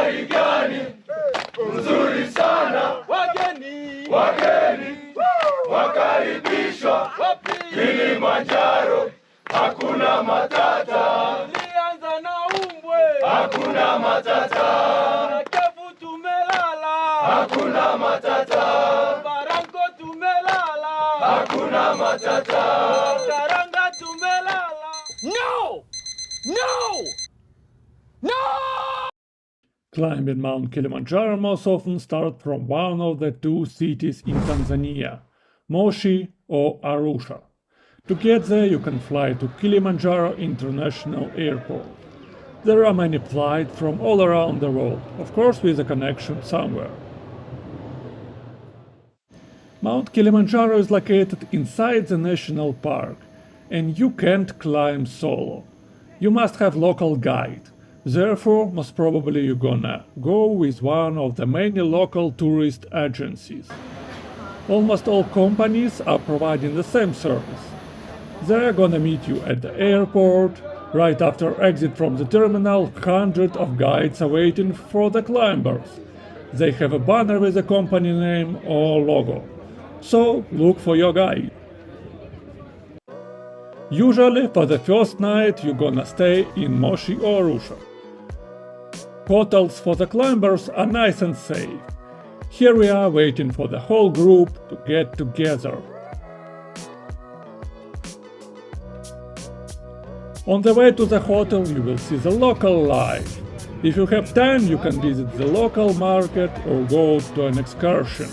Habari gani? Nzuri sana. Wageni wakaribishwa Kilimanjaro, hakuna matata. Tulianza na Umbwe, hakuna matata. Na Cawe tumelala, hakuna matata. Barranco tumelala, hakuna matata. Taranga tumelala. No! No! No! Climbing Mount Kilimanjaro most often starts from one of the two cities in Tanzania, Moshi or Arusha. To get there you can fly to Kilimanjaro International Airport. There are many flights from all around the world, of course with a connection somewhere. Mount Kilimanjaro is located inside the national park, and you can't climb solo. You must have local guide. Therefore, most probably you're gonna go with one of the many local tourist agencies. Almost all companies are providing the same service. They're gonna meet you at the airport. Right after exit from the terminal, hundreds of guides are waiting for the climbers. They have a banner with the company name or logo. So look for your guide. Usually for the first night you're gonna stay in Moshi or Arusha. Hotels for the climbers are nice and safe. Here we are waiting for the whole group to get together. On the way to the hotel you will see the local life. If you have time you can visit the local market or go to an excursion.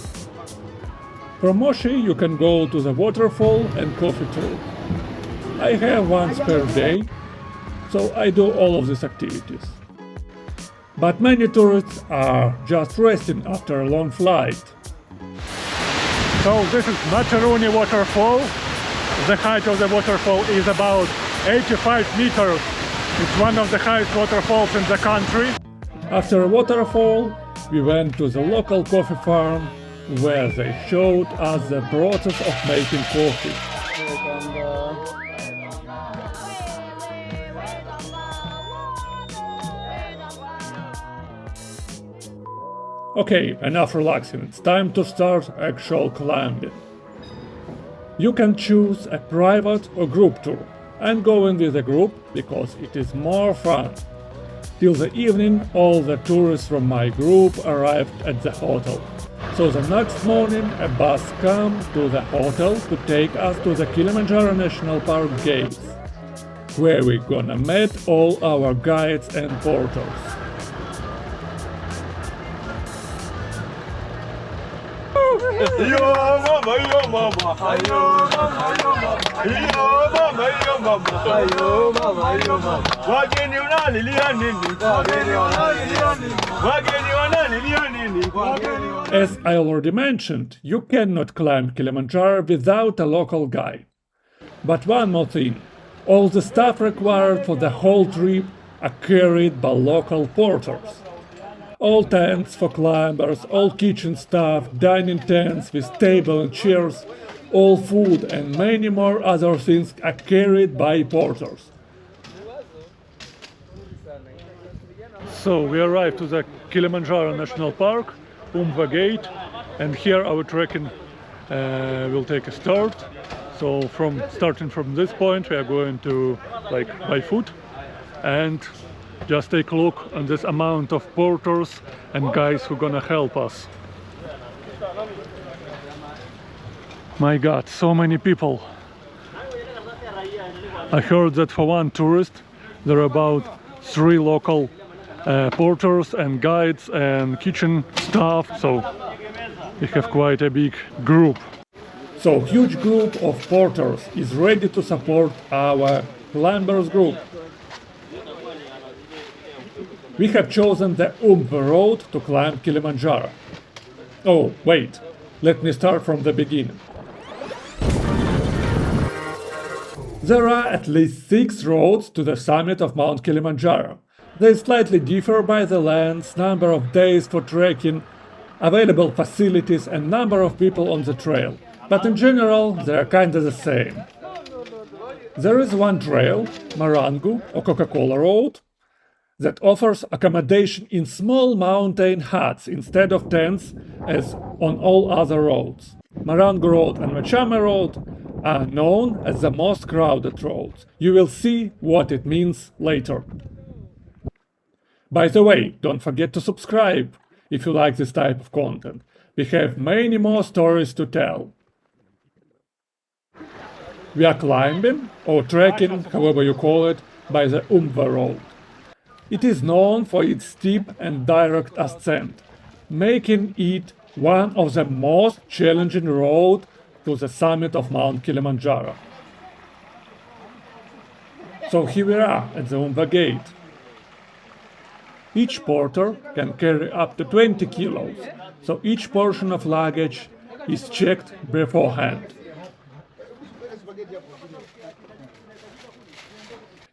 From Moshi you can go to the waterfall and coffee tour. I have one spare day, so I do all of these activities. But many tourists are just resting after a long flight. So this is Macheruni waterfall. The height of the waterfall is about 85 meters. It's one of the highest waterfalls in the country. After a waterfall, we went to the local coffee farm where they showed us the process of making coffee. Okay, enough relaxing, it's time to start actual climbing. You can choose a private or group tour. I'm going with a group because it is more fun. Till the evening, all the tourists from my group arrived at the hotel. So the next morning a bus came to the hotel to take us to the Kilimanjaro National Park gates, where we're gonna meet all our guides and porters. Yo mama, yo mama, yo mama, yo mama, yo mama, yo mama, yo mama, yo mama. Wageni wanalilia nini? Wageni wanalilia nini? Wageni wanalilia nini? As I already mentioned, you cannot climb Kilimanjaro without a local guide. But one more thing, all the stuff required for the whole trip are carried by local porters. All tents for climbers, all kitchen stuff, dining tents with table and chairs, all food and many more other things are carried by porters. So we arrived to the Kilimanjaro National Park, Umbwe Gate, and here our trekking will take a start. So starting from this point we are going to by foot and just take a look on this amount of porters and guys who are gonna help us. My God, so many people. I heard that for one tourist there are about 3 local porters and guides and kitchen staff, so we have quite a big group. So huge group of porters is ready to support our climbers group. We have chosen the Umbwe Route to climb Kilimanjaro. Oh, wait, let me start from the beginning. There are at least 6 roads to the summit of Mount Kilimanjaro. They slightly differ by the length, number of days for trekking, available facilities and number of people on the trail. But in general, they are kinda the same. There is one trail, Barranco or Coca-Cola Road. that offers accommodation in small mountain huts instead of tents as on all other roads. Barranco Road and Machame Road are known as the most crowded roads. You will see what it means later. By the way, don't forget to subscribe if you like this type of content. We have many more stories to tell. We are climbing, or trekking, however you call it, by the Umbwe Route. It is known for its steep and direct ascent, making it one of the most challenging roads to the summit of Mount Kilimanjaro. So here we are at the Umbwe Gate. Each porter can carry up to 20 kilos, so each portion of luggage is checked beforehand.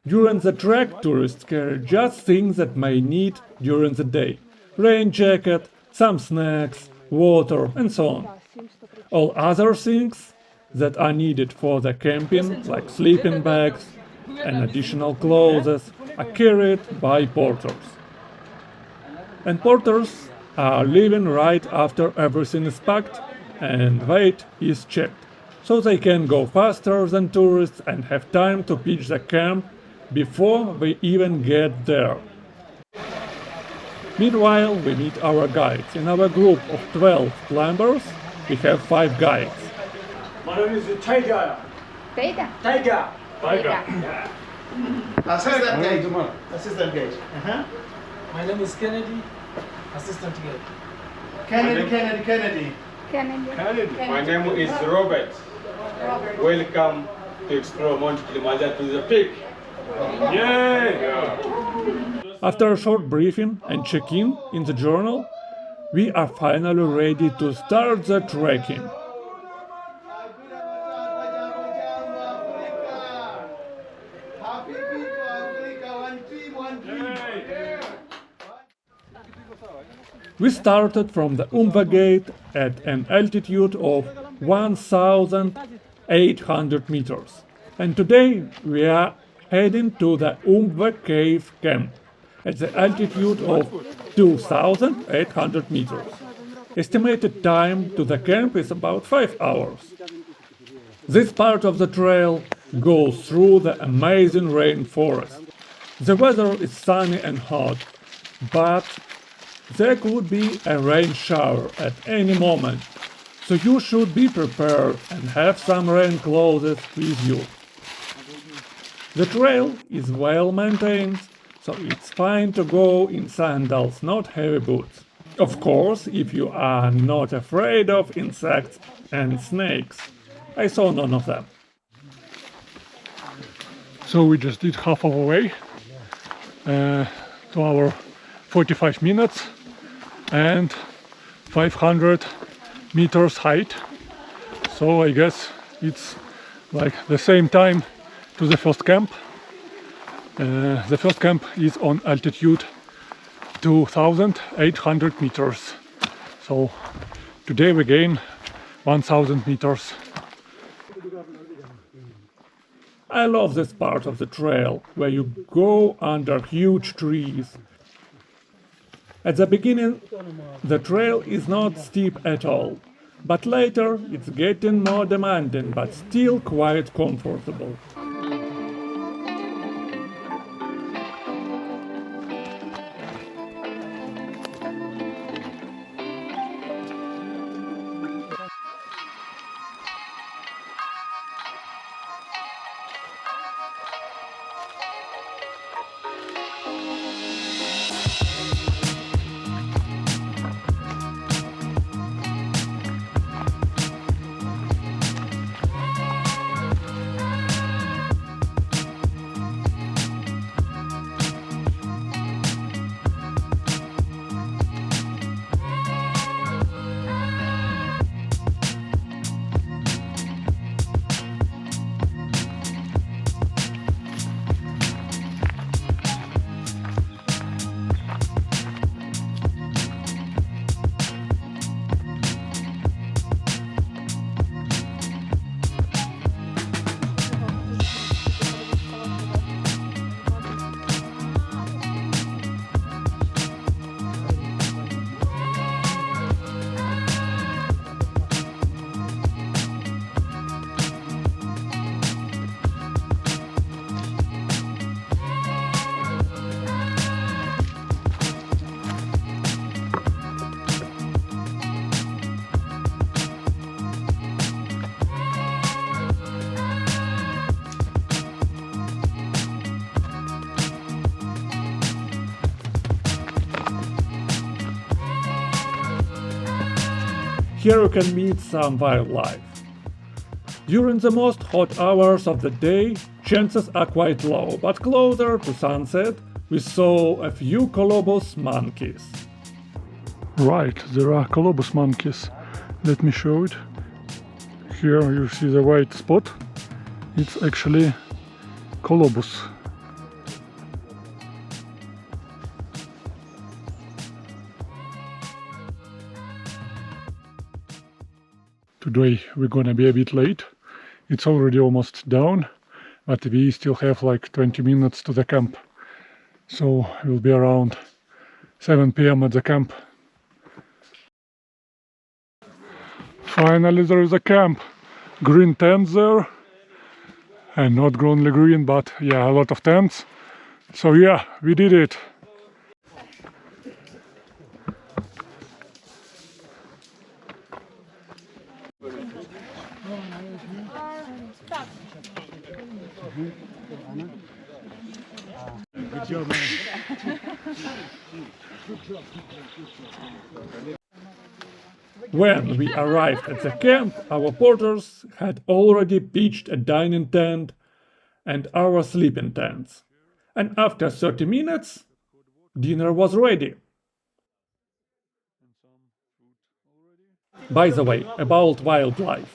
During the trek, tourists carry just things that may need during the day: rain jacket, some snacks, water, and so on. All other things that are needed for the camping, like sleeping bags and additional clothes, are carried by porters. And porters are leaving right after everything is packed and weight is checked, so they can go faster than tourists and have time to pitch the camp before we even get there. Meanwhile, we meet our guides. In our group of 12 climbers, we have 5 guides. My name is Tiger. Tiger. Tiger. Tiger. Assistant gauge. Assistant gauge. My name is Kennedy, assistant guide. Kennedy. My name is Robert. Welcome to explore Mount Kilimanjaro to the peak. Yeah. After a short briefing and check-in in the journal, we are finally ready to start the trekking. We started from the Umbwe Gate at an altitude of 1,800 meters, and today we are heading to the Umbwe Cave Camp at the altitude of 2,800 meters. Estimated time to the camp is about 5 hours. This part of the trail goes through the amazing rainforest. The weather is sunny and hot, but there could be a rain shower at any moment, so you should be prepared and have some rain clothes with you. The trail is well maintained, so it's fine to go in sandals, not heavy boots. Of course, if you are not afraid of insects and snakes. I saw none of them. So we just did half of our way to our 45 minutes and 500 meters height. So I guess it's like the same time to the first camp. The first camp is on altitude 2,800 meters. So today we gain 1,000 meters. I love this part of the trail where you go under huge trees. At the beginning, the trail is not steep at all, but later it's getting more demanding, but still quite comfortable. Here you can meet some wildlife. During the most hot hours of the day, chances are quite low, but closer to sunset, we saw a few colobus monkeys. Right, there are colobus monkeys. Let me show it. Here you see the white spot. It's actually colobus. Today we're gonna be a bit late. It's already almost dawn, but we still have like 20 minutes to the camp. So we'll be around 7 p.m. at the camp. Finally there is a camp. Green tents there. And not only green, but yeah, a lot of tents. So yeah, we did it. Good job, man. When we arrived at the camp, our porters had already pitched a dining tent and our sleeping tents. And after 30 minutes, dinner was ready. By the way, about wildlife.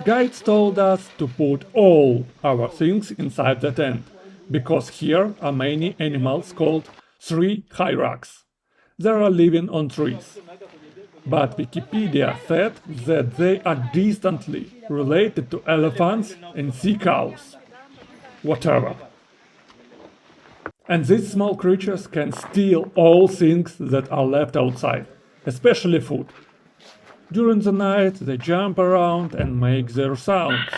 Guides told us to put all our things inside the tent, because here are many animals called tree hyrax. They are living on trees. But Wikipedia said that they are distantly related to elephants and sea cows. Whatever. And these small creatures can steal all things that are left outside, especially food. During the night they jump around and make their sounds.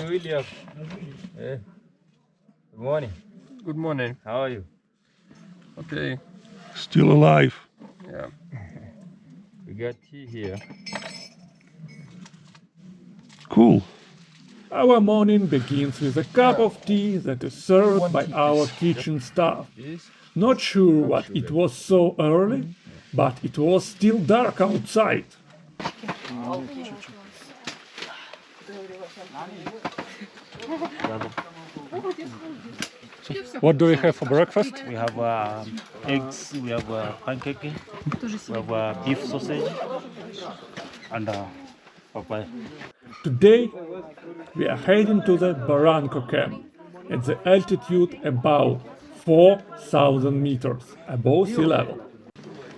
William. Good morning. Good morning. How are you? Okay. Still alive. Yeah. We got tea here. Cool. Our morning begins with a cup of tea that is served by our kitchen staff. Not sure what it was so early, but it was still dark outside. What do we have for breakfast? We have eggs, we have pancake, we have beef sausage, and papaya. Today we are heading to the Barranco camp at the altitude about 4,000 meters above sea level.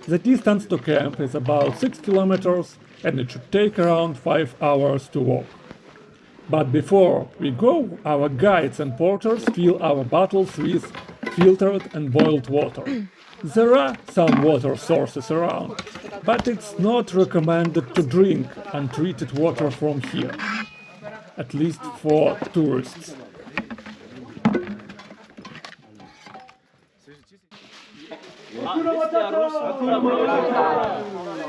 The distance to camp is about 6 kilometers and it should take around 5 hours to walk. But before we go, our guides and porters fill our bottles with filtered and boiled water. There are some water sources around, but it's not recommended to drink untreated water from here, at least for tourists.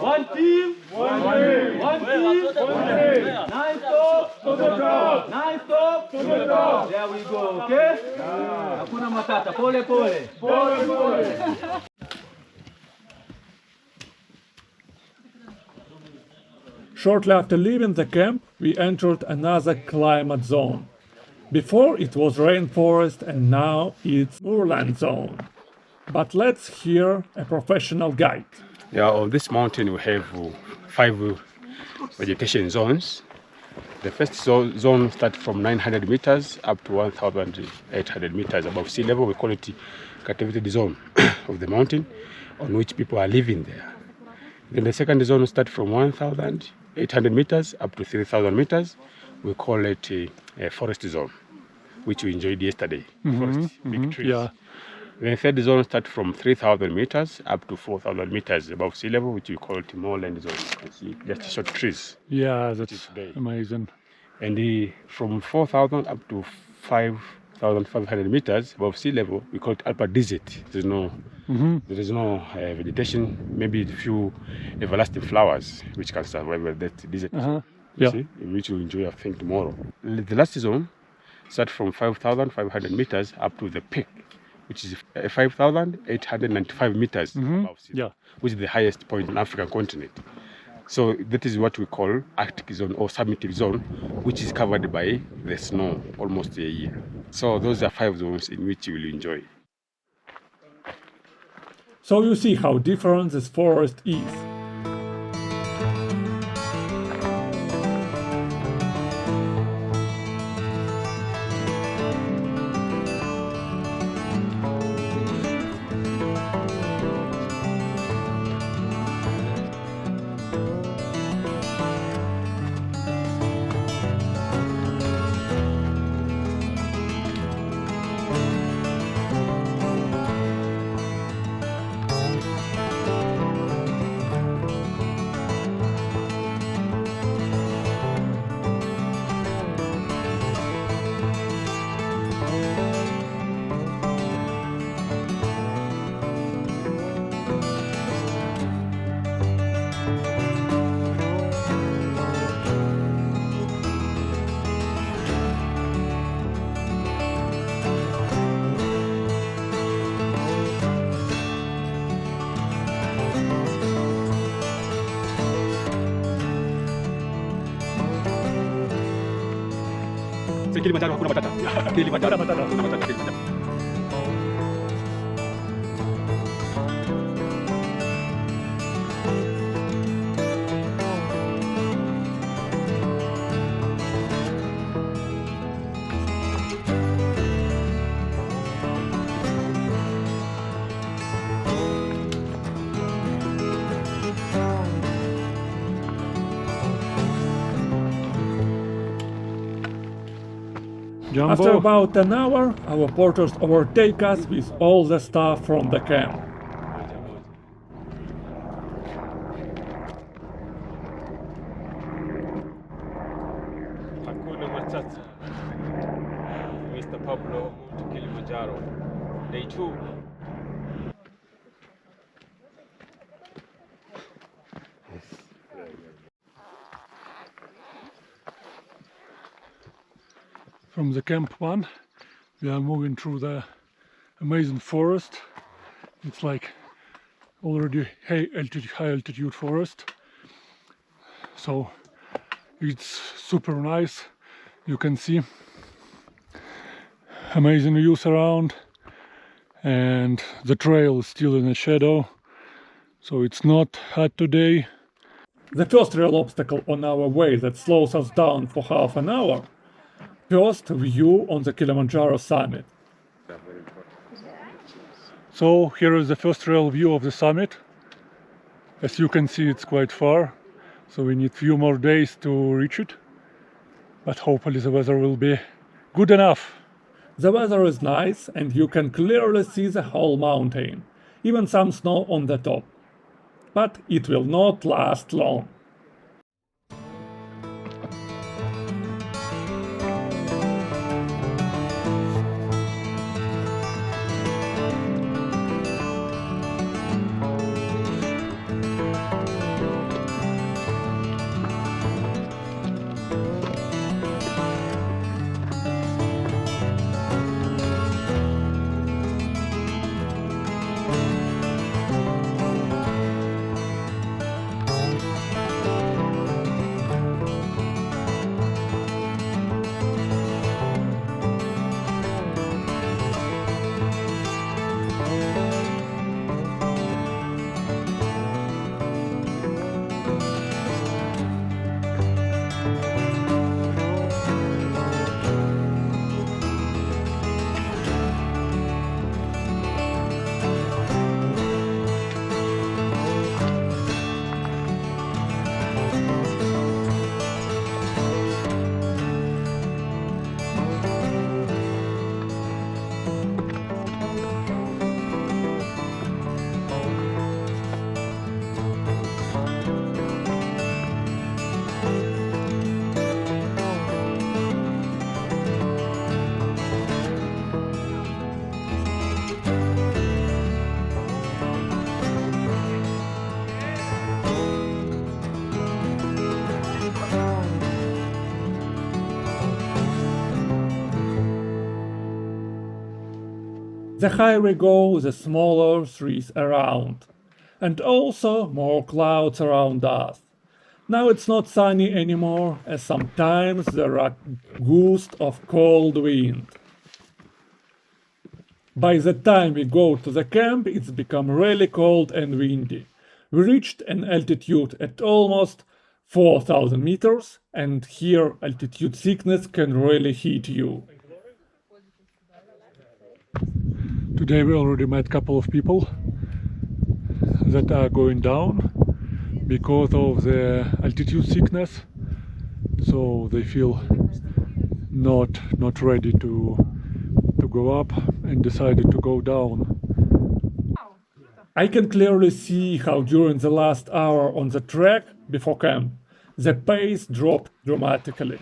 One team, one day. One team, one day. 9 stop to the top. 9 stop to the top. There we go, okay? Hakuna matata. Pole pole. Pole pole. Shortly after leaving the camp, we entered another climate zone. Before it was rainforest and now it's moorland zone. But let's hear a professional guide. Yeah, on this mountain we have 5 vegetation zones. The first zone starts from 900 meters up to 1,800 meters above sea level. We call it cultivated zone of the mountain on which people are living there. Then the second zone starts from 1,800 meters up to 3,000 meters. We call it a forest zone, which we enjoyed yesterday. Forest, big trees. Yeah. The third zone starts from 3,000 meters up to 4,000 meters above sea level, which we call it moorland zone. You can see just short trees. Yeah, that's amazing. And from 4,000 up to 5,500 meters above sea level, we call it alpha desert. There is no vegetation, maybe a few everlasting flowers which can survive that desert. Yeah. see, in which we'll enjoy, I think, tomorrow. The last zone starts from 5,500 meters up to the peak, which is 5,895 meters above sea level, which is the highest point on the African continent. So that is what we call Arctic zone or summitic zone, which is covered by the snow almost a year. So those are 5 zones in which you will enjoy. So you see how different this forest is. Kilimanjaro hakuna matata. Kilimanjaro hakuna matata. Kilimanjaro. After about an hour, our porters overtake us with all the stuff from the camp. Hakuna matata. Mr. Pablo, Mount Kilimanjaro. Day 2. From the camp 1, we are moving through the amazing forest. It's like already high altitude forest. So it's super nice. You can see amazing views around, and the trail is still in the shadow, so it's not hot today. The first real obstacle on our way that slows us down for half an hour. First view on the Kilimanjaro summit. So here is the first real view of the summit. As you can see, it's quite far, so we need few more days to reach it, but hopefully the weather will be good enough. The weather is nice and you can clearly see the whole mountain, even some snow on the top. But it will not last long. The higher we go, the smaller trees around, and also more clouds around us. Now it's not sunny anymore, as sometimes there are gusts of cold wind. By the time we go to the camp, it's become really cold and windy. We reached an altitude at almost 4,000 meters, and here altitude sickness can really hit you. Today we already met a couple of people that are going down because of the altitude sickness, so they feel not ready to go up and decided to go down. I can clearly see how during the last hour on the trek before camp, the pace dropped dramatically.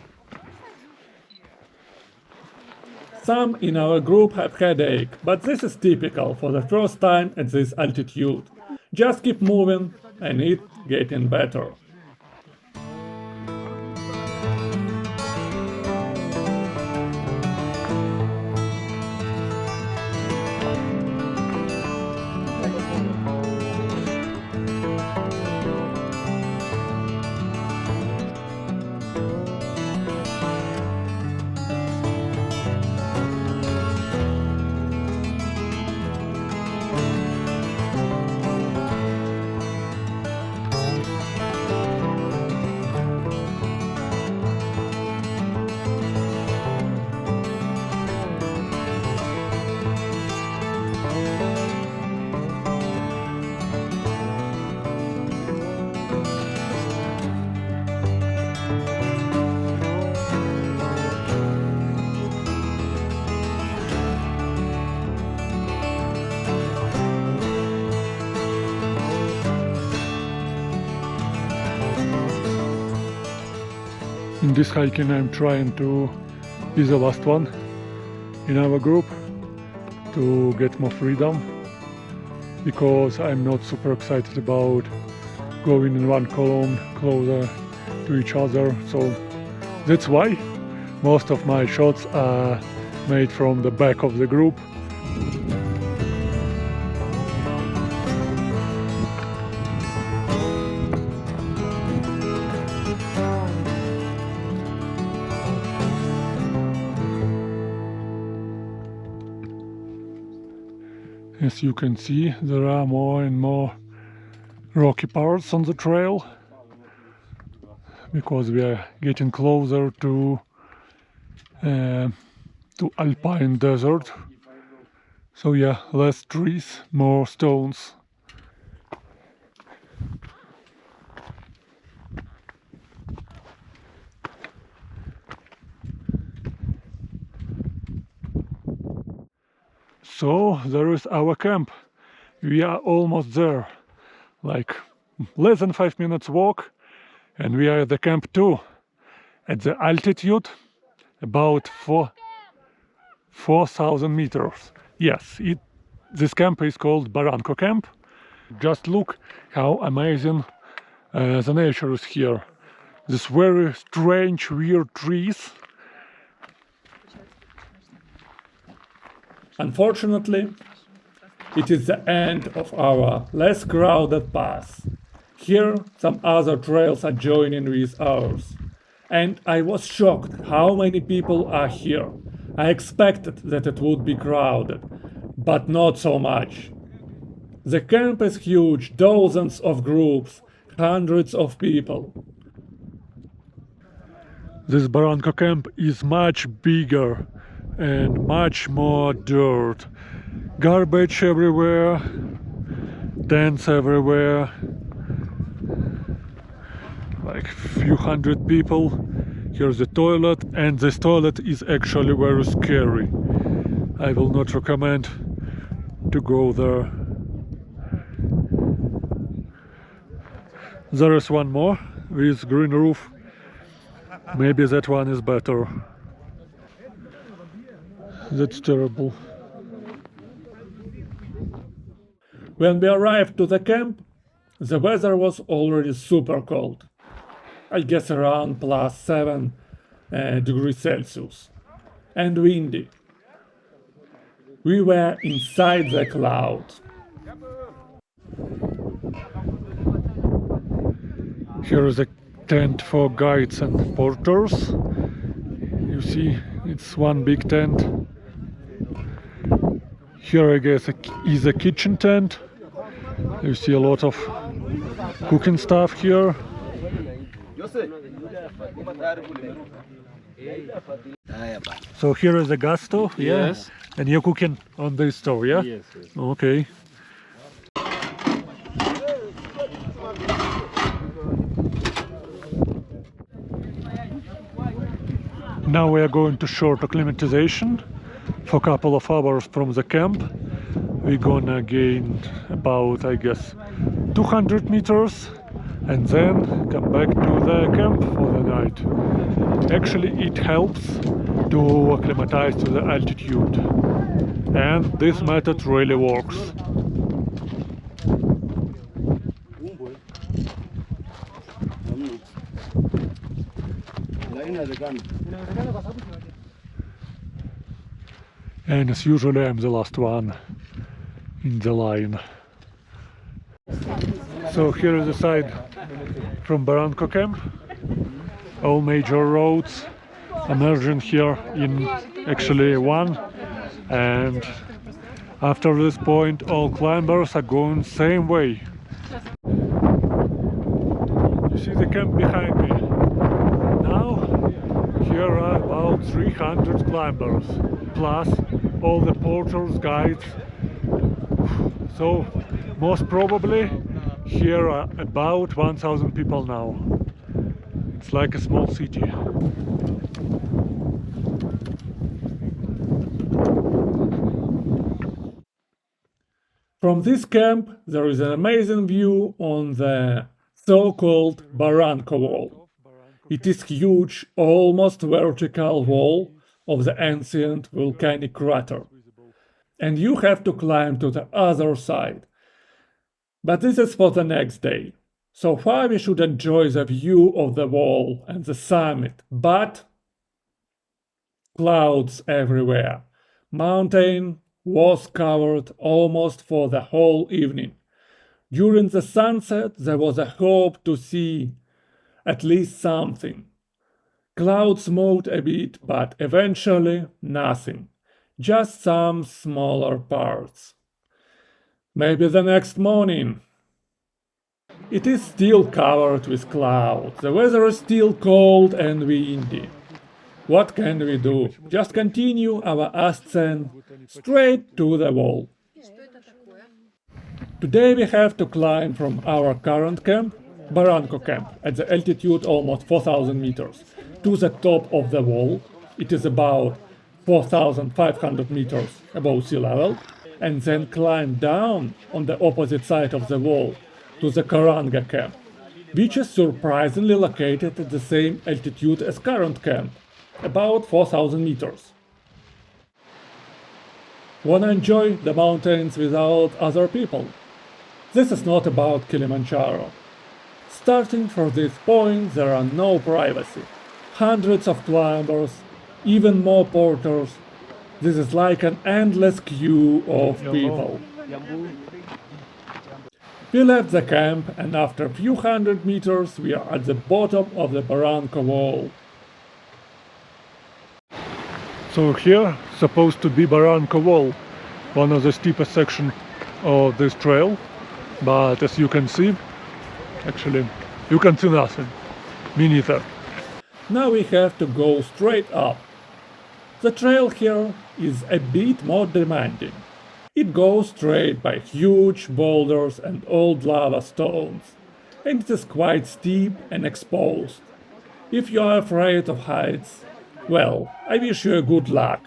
Some in our group have headache, but this is typical for the first time at this altitude. Just keep moving and it's getting better. In this hiking I'm trying to be the last one in our group to get more freedom, because I'm not super excited about going in one column closer to each other, so that's why most of my shots are made from the back of the group. As you can see, there are more and more rocky parts on the trail, because we are getting closer to alpine desert. So yeah, less trees, more stones. So there is our camp. We are almost there, like less than 5 minutes walk, and we are at the camp too, at the altitude about 4,000 meters. Yes, this camp is called Barranco camp. Just look how amazing the nature is here. These very strange, weird trees. Unfortunately, it is the end of our less crowded path. Here some other trails are joining with ours. And I was shocked how many people are here. I expected that it would be crowded, but not so much. The camp is huge, dozens of groups, hundreds of people. This Barranco camp is much bigger and much more dirt. Garbage everywhere, tents everywhere, like few hundred people. Here's the toilet, and this toilet is actually very scary. I will not recommend to go there. There is one more with green roof. Maybe that one is better. That's terrible. When we arrived to the camp, the weather was already super cold. I guess around +7 degrees Celsius. And windy. We were inside the cloud. Here is a tent for guides and porters. You see, it's one big tent. Here I guess is a kitchen tent. You see a lot of cooking stuff here. So here is a gas stove, yeah? Yes. And you're cooking on this stove, yeah? Yes, yes. Okay. Now we are going to short acclimatization for a couple of hours from the camp. We're gonna gain about, I guess, 200 meters and then come back to the camp for the night. Actually, it helps to acclimatize to the altitude, and this method really works. And as usually, I'm the last one in the line. So here is the side from Barranco camp. All major roads emerging here in actually one, and after this point all climbers are going same way. You see the camp behind me. Now here are about 300 climbers, plus all the porters, guides. So most probably here are about 1,000 people now. It's like a small city. From this camp there is an amazing view on the so-called Barranco wall. It is huge, almost vertical wall of the ancient volcanic crater. And you have to climb to the other side. But this is for the next day. So far we should enjoy the view of the wall and the summit, but clouds everywhere. Mountain was covered almost for the whole evening. During the sunset there was a hope to see at least something. Clouds moved a bit, but eventually nothing. Just some smaller parts. Maybe the next morning. It is still covered with clouds. The weather is still cold and windy. What can we do? Just continue our ascent straight to the wall. Today we have to climb from our current camp, Barranco camp, at the altitude almost 4,000 meters, to the top of the wall. It is about 4,500 meters above sea level, and then climb down on the opposite side of the wall to the Karanga camp, which is surprisingly located at the same altitude as current camp, about 4,000 meters. Wanna enjoy the mountains without other people? This is not about Kilimanjaro. Starting from this point there are no privacy. Hundreds of climbers, even more porters. This is like an endless queue of people. We left the camp and after a few hundred meters we are at the bottom of the Barranco wall. So here supposed to be Barranco wall, one of the steepest sections of this trail, but as you can see, actually you can see nothing, me neither. Now we have to go straight up. The trail here is a bit more demanding. It goes straight by huge boulders and old lava stones, and it is quite steep and exposed. If you are afraid of heights, well, I wish you good luck.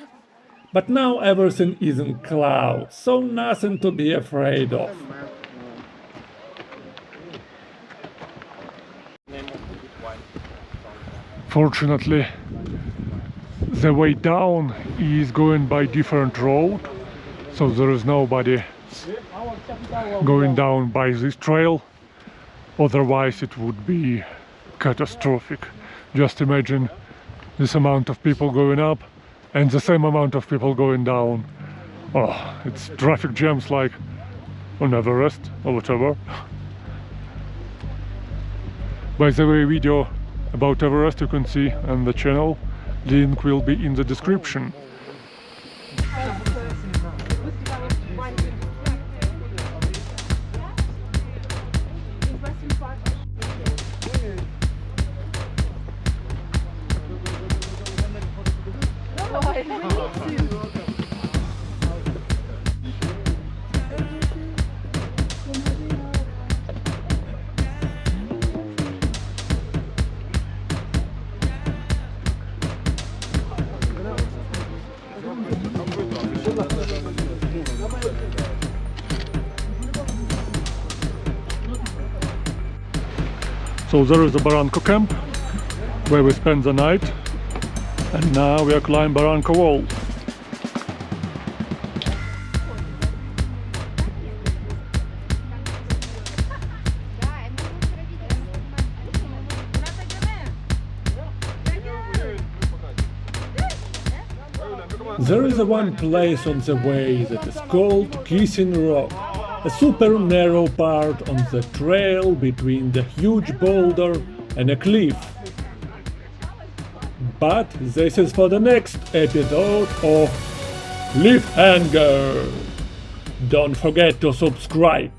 But now everything is in clouds, so nothing to be afraid of. Fortunately, the way down is going by different road, so there is nobody going down by this trail. Otherwise it would be catastrophic. Just imagine this amount of people going up and the same amount of people going down. Oh, it's traffic jams like on Everest or whatever. By the way, video about Everest you can see on the channel. Link will be in the description. So there is the Barranco camp where we spend the night, and now we are climbing Barranco wall. There is one place on the way that is called Kissing Rock, a super narrow part on the trail between the huge boulder and a cliff. But this is for the next episode of Cliffhanger. Don't forget to subscribe.